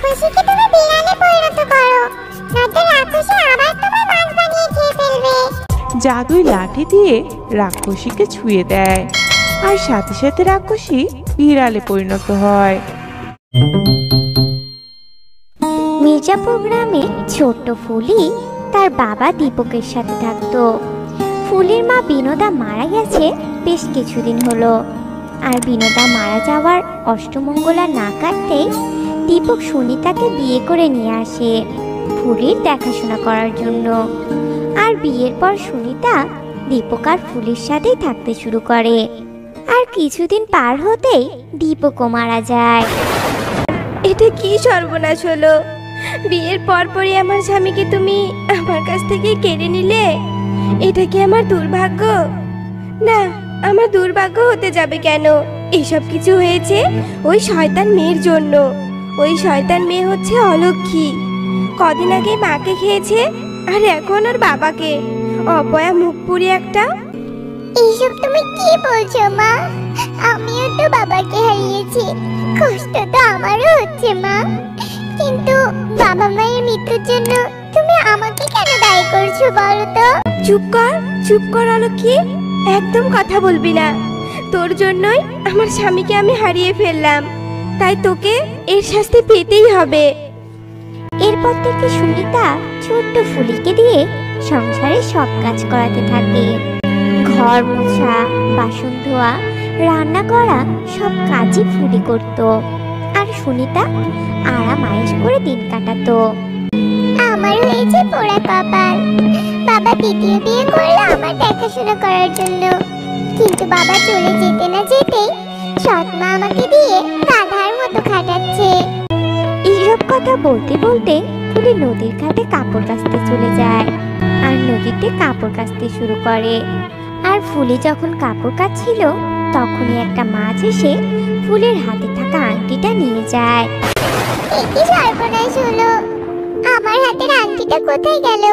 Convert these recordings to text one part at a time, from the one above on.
রাক্ষসীকে তুমি বিড়ালে পরিণত করো, নয়তো রাক্ষসী আবার তোমার মাছ বানিয়ে খেয়ে ফেলবে। জাদুই লাঠি দিয়ে রাক্ষসীকে ছুঁয়ে দেয়, আর সাথে সাথে রাক্ষসী বিড়ালে পরিণত হয়। মির্জাপুর গ্রামে ছোট্ট ফুলি তার বাবা দীপকের সাথে থাকতো। ফুলির মা বিনোদা মারা গেছে বেশ কিছুদিন হলো, আর বিনোদা মারা যাওয়ার অষ্টমঙ্গলা না কাটতেই দীপক সুনিতাকে বিয়ে করে নিয়ে আসে ফুলির দেখাশোনা করার জন্য। আর বিয়ের পর সুনিতা দীপক আর ফুলির সাথেই থাকতে শুরু করে। আর কিছুদিন পার হতেই দীপকও মারা যায়। এটা কি সর্বনাশ হলো! বিয়ের পরপরই আমার স্বামীকে তুমি আমার কাছ থেকে কেড়ে নিলে। এটা কি আমার দুর্ভাগ্য? না, আমার দুর্ভাগ্য হতে যাবে কেন? এসব কিছু হয়েছে ওই শয়তান মেয়ের জন্য। ওই শয়তান মেয়ে হচ্ছে অলক্ষী। কদিন আগে মাকে খেয়েছে, আর এখন ওর বাবাকে। অপয়া মুখ পুরি একটা। এইসব তুমি কি বলছো মা? আমিও তো বাবাকে হারিয়েছি, কষ্ট তো আমারও হচ্ছে মা। কিন্তু বাবা মায়ের মৃত্যুর জন্য তুমি আমাকে কেন দায়ী করছো বলো তো? চুপ কর অলক্ষী, একদম কথা বলবি না। তোর জন্যই আমার স্বামীকে আমি হারিয়ে ফেললাম, তাই তোকে এর শাস্তি পেতেই হবে। এরপর থেকে সুনিতা ছোট্ট ফুলিকে দিয়ে সংসারে সব কাজ করাতে থাকে। ঘর মোছা, বাসন ধোয়া, রান্না করা সব কাজই ফুলি করত। আর সুনিতা আরাম আয়েশ করে দিন কাটাতো। আমার হয়েছে পোড়া কপাল। বাবা দ্বিতীয় বিয়ে করলো আমার দেখাশোনা করার জন্য, কিন্তু বাবা চলে যেতে না যেতেই সৎ মা আমাকে দিয়ে গাধার মতো খাটাচ্ছে। এইসব কথা বলতে বলতে ফুলি নদীর ঘাটে কাপড় কাচতে চলে যায়, আর নদীতে কাপড় কাচতে শুরু করে। আর ফুলি যখন কাপড় কাচছিল তখনই একটা মাছ এসে ফুলের হাতে থাকা আংটিটা নিয়ে যায়। কি সর্বনাশ হলো! আমার হাতের আংটিটা কোথায় গেল?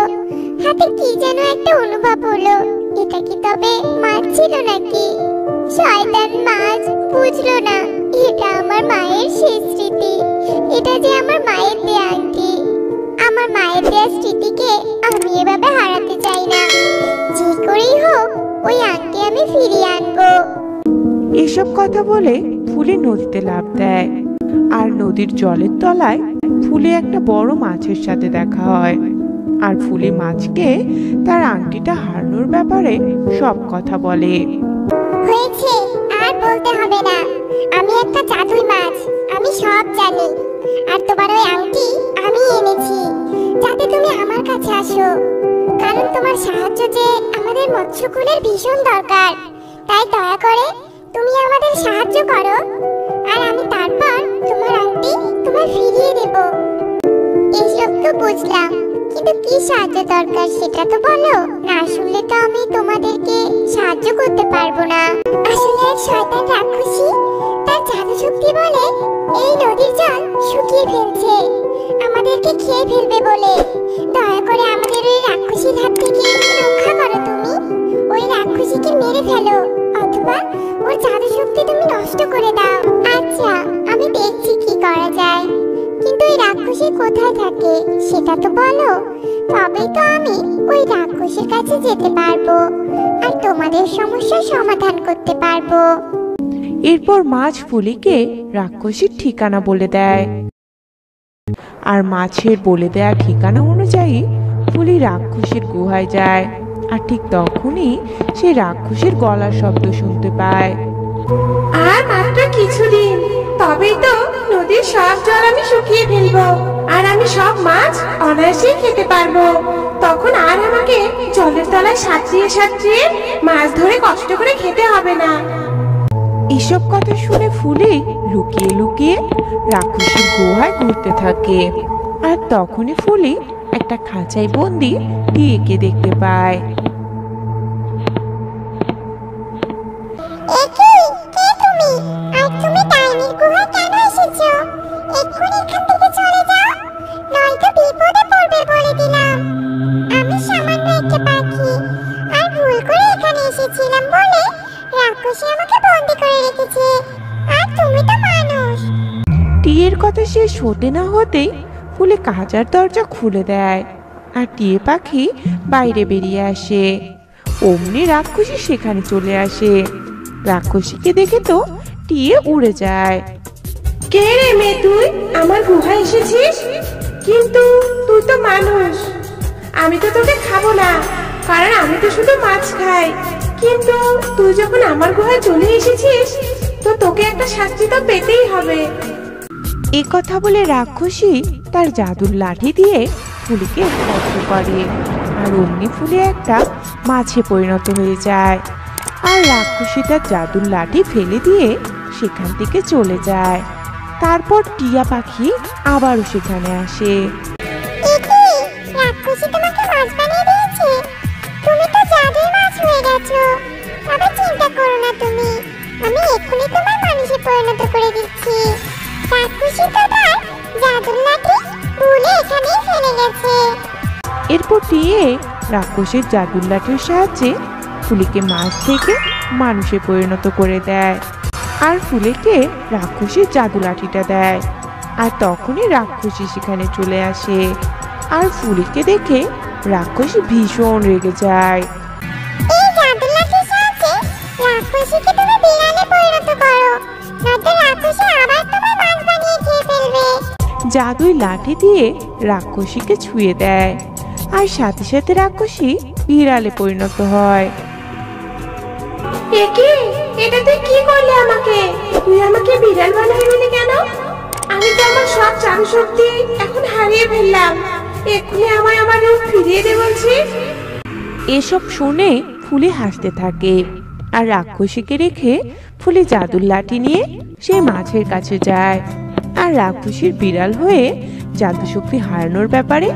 হাতে কি যেন একটা অনুভব হলো। এটা কি তবে মাছ ছিল নাকি? শয়তান মাছ বুঝলো না এটা আমার মায়ের শেষ স্মৃতি। এটা যে আমার মায়ের দেয়া আংটি। আমার মায়ের দেয়া স্মৃতিকে আমি এভাবে হারাতে চাই না। যে করেই হোক ওই আংটি আমি ফিরিয়ে আনবো। এসব কথা বলে ফুলি নদীতে লাফ দেয়, আর নদীর জলের তলায় ফুলি একটা বড় মাছের সাথে দেখা হয়। আর ফুলি মাছকে তার আংটিটা হারানোর ব্যাপারে সব কথা বলে। হয়েছে, আর বলতে হবে না। আমি একটা জাদুই মাছ, আমি সব জানি। আর তোমার ওই আংটি আমি এনেছি যাতে তুমি আমার কাছে আসো, কারণ তোমার সাহায্য যে আমাদের মৎস্যকুলের ভীষণ দরকার। তাই দয়া করে তুমি আমাদের সাহায্য করো, আর আমি তারপর তোমার আংটি তোমায় ফিরিয়ে দেব। এইসব তো বুঝলাম, কিন্তু কি সাহায্য দরকার সেটা তো বলো। না শুনলে তো আমি তোমাদেরকে সাহায্য করতে পারবো না। আসলে এক শয়তান রাক্ষসী তার জাদু শক্তি বলে এই নদীর জল শুকিয়ে ফেলছে, আমাদেরকে খেয়ে ফেলবে বলে। দয়া করে আমাদের ওই রাক্ষসীর হাত থেকে রক্ষা করো তুমি। ওই রাক্ষসীকে মেরে ফেলো, অথবা ওর জাদু শক্তি তুমি নষ্ট করে দাও। আচ্ছা, আমি দেখছি কি করা যায়, কিন্তু ওই রাক্ষসী কোথায় থাকে সেটা তো বলো, তবেই তো আমি ওই রাক্ষসীর কাছে যেতে পারবো আর তোমাদের সমস্যার সমাধান করতে পারবো। এরপর মাছ ফুলিকে রাক্ষসীর ঠিকানা বলে দেয়, আর মাছের বলে দেয়া ঠিকানা অনুযায়ী ফুলি রাক্ষসীর গুহায় যায়। আর ঠিক তখনই সে রাক্ষসীর গলার শব্দ শুনতে পায়। আর মাত্র কিছুদিন, তবেই তো নদীর সব জল আমি শুকিয়ে ফেলবো, আর আমি সব মাছ অনায়াসে খেতে পারবো। তখন আর আমাকে জলের তলায় সাঁতরিয়ে সাঁতরিয়ে মাছ ধরে কষ্ট করে খেতে হবে না। এসব কথা শুনে ফুলি লুকিয়ে লুকিয়ে রাক্ষসীর গুহায় ঘুরতে থাকে। আর তখনই ফুলি একটা খাঁচায় বন্দি টিয়াকে দেখতে পায়। কে তুমি? আর তুমি ডাইনির গুহায় কেন এসেছো? এক্ষুনি এখান থেকে চলে যাও, নয়তো বিপদে পড়বে বলে দিলাম। আমি সামান্য একটা পাখি, আর ভুল করে এখানে এসেছিলাম বলে রাক্ষসী আমাকে বন্দি করে রেখেছে। আর তুমি তো মানুষ। টিয়ের ফুলের কথা শেষ হতে না হতেই ফুলে কাঁচার দরজা খুলে দেয় আর টিয়ে পাখি বাইরে বেরিয়ে আসে। অমনি রাক্ষসী সেখানে চলে আসে। রাক্ষসীকে দেখে তো টিয়ে উড়ে যায়। কে রে মেয়ে, তুই আমার গুহায় এসেছিস? কিন্তু তুই তো মানুষ, আমি তো তোকে খাবো না, কারণ আমি তো শুধু মাছ খাই। কিন্তু তুই যখন আমার গুহায় চলে এসেছিস, তো তোকে একটা শাস্তি তো পেতেই হবে। এ কথা বলে রাক্ষসী তার জাদুর লাঠি দিয়ে ফুলিকে স্পর্শ করে আর অমনি ফুলে একটা মাছে পরিণত হয়ে যায়। আর রাক্ষসী তার জাদুর লাঠি ফেলে দিয়ে সেখান থেকে চলে যায়। তারপর টিয়া পাখি আবারও সেখানে আসে। রাক্ষসী তোমাকে মাছ বানিয়ে দিয়েছে, তুমি তো জাদুর মাছ হয়ে গেছো। তবে চিন্তা করো না তুমি, আমি এক্ষুনি তোমার মানুষে পরিণত করে দিচ্ছি। রাক্ষসী তো তার জাদুর লাঠি ভুলে এখানেই ফেলে গেছে। এরপর টিয়ে রাক্ষসীর জাদুর লাঠির সাহায্যে ফুলিকে মাছ থেকে মানুষে পরিণত করে দেয় আর ফুলিকে রাক্ষসীর জাদু লাঠিটা দেয়। আর তখনই রাক্ষসী সেখানে চলে আসে আর ফুলিকে দেখে রাক্ষসী ভীষণ রেগে যায়। এই জাদুর লাঠির সাহায্যে রাক্ষসীকে তুমি বিড়ালে পরিণত করো, নয়তো রাক্ষসী আবার তোমার মাছ বানিয়ে খেয়ে ফেলবে। জাদুই লাঠি দিয়ে রাক্ষসীকে ছুঁয়ে দেয় আর সাথে সাথে রাক্ষসী বিড়ালে পরিণত হয়। একি, এটা তুই কি করলি আমাকে? তুই আমাকে বিড়াল বানিয়ে দিলি কেন? আমি তো আমার সব জাদু শক্তি এখন হারিয়ে ফেললাম। এক্ষুনি আমায় আমার রূপ ফিরিয়ে দে বলছিস? এসব শুনে ফুলি হাসতে থাকে আর রাক্ষসীকে রেখে ফুলি জাদুর লাঠি নিয়ে সেই মাছের কাছে যায় আর রাক্ষসীর বিড়াল হয়ে জাদু শক্তি হারানোর ব্যাপারে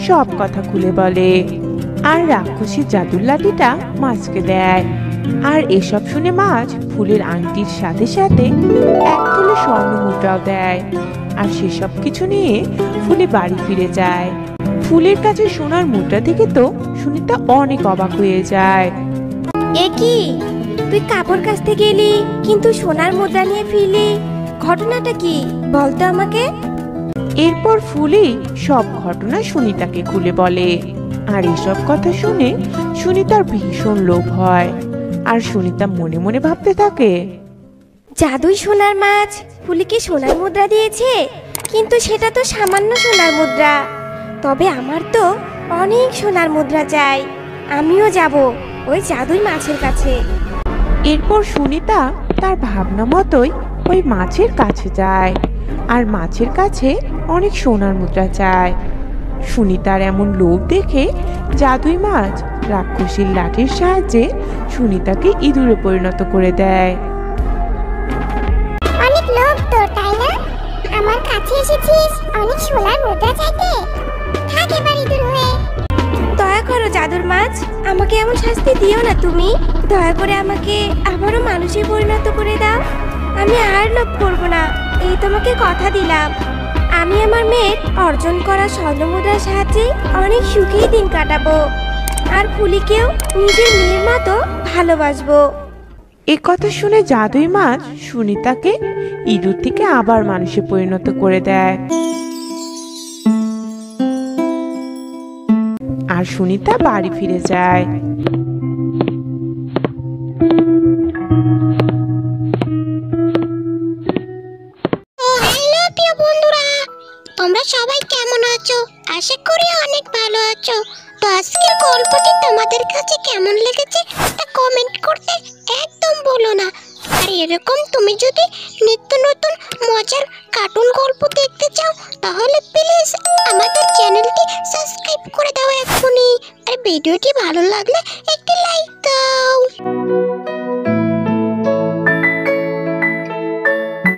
সব কথা খুলে বলে। আর রাক্ষসীর জাদুর লাঠিটা মাছকে দেয়। আর এসব শুনে মাছ ফুলের আংটির সাথে সাথে এক থলে স্বর্ণ মুদ্রাও দেয়। আর সেসব কিছু নিয়ে ফুলি বাড়ি ফিরে যায়। ফুলের কাছে সোনার মুদ্রা থেকে তো সুনিতা অনেক অবাক হয়ে যায়। একি, তুই কাপড় কাচতে গেলি কিন্তু সোনার মুদ্রা নিয়ে ফিরলি, ঘটনাটা কি বলতো আমাকে? এরপর ফুলি সব ঘটনা সুনিতাকে খুলে বলে। আর এসব কথা শুনে সুনিতার ভীষণ লোভ হয় আর সুনিতা মনে মনে ভাবতে থাকে, জাদুই সোনার মাছ ফুলিকে সোনার মুদ্রা দিয়েছে, কিন্তু সেটা তো সামান্য সোনার মুদ্রা। তবে আমার তো অনেক সোনার মুদ্রা চাই, আমিও যাব ওই জাদুই মাছের কাছে। এরপর সুনিতা তার ভাবনা মতোই ওই মাছের কাছে যায় আর মাছের কাছে অনেক সোনার মুদ্রা চায়। সুনিতার এমন লোভ দেখে জাদুই মাছ রাক্ষসীর লাঠির সাহায্যে সুনিতাকে ইঁদুরে পরিণত করে দেয়। অনেক লোভ তোর, তাই না? আমার কাছে এসেছিস অনেক সোনার মুদ্রা চাইতে। থাক এবার ইঁদুর হয়ে। দয়া করো জাদুর মাছ, আমাকে এমন শাস্তি দিও না তুমি। দয়া করে আমাকে আবারও মানুষে পরিণত করে দাও। আমি আর লোভ করব না, এই তোমাকে কথা দিলাম। আমি আমার মেয়ের অর্জন করা স্বর্ণমুদ্রার সাহায্যে অনেক সুখেই দিন কাটাবো আর ফুলিকেও নিজের মেয়ের মতো ভালোবাসবো। এ কথা শুনে জাদুই মাছ সুনিতাকে ইঁদুর থেকে আবার মানুষে পরিণত করে দেয় আর সুনিতা বাড়ি ফিরে যায়। হ্যালো প্রিয় বন্ধুরা, তোমরা সবাই কেমন আছো? আশা করি অনেক ভালো আছো। তো আজকের গল্পটি তোমাদের কাছে কেমন লেগেছে তা কমেন্ট করতে একদম ভুলো না। আর এরকম তুমি যদি নিত্য নতুন মজার কার্টুন গল্প দেখতে চাও তাহলে প্লিজ আমাদের চ্যানেলটি সাবস্ক্রাইব করে দাও এক্ষুনি। আর ভিডিওটি ভালো লাগলে একটি লাইক দাও।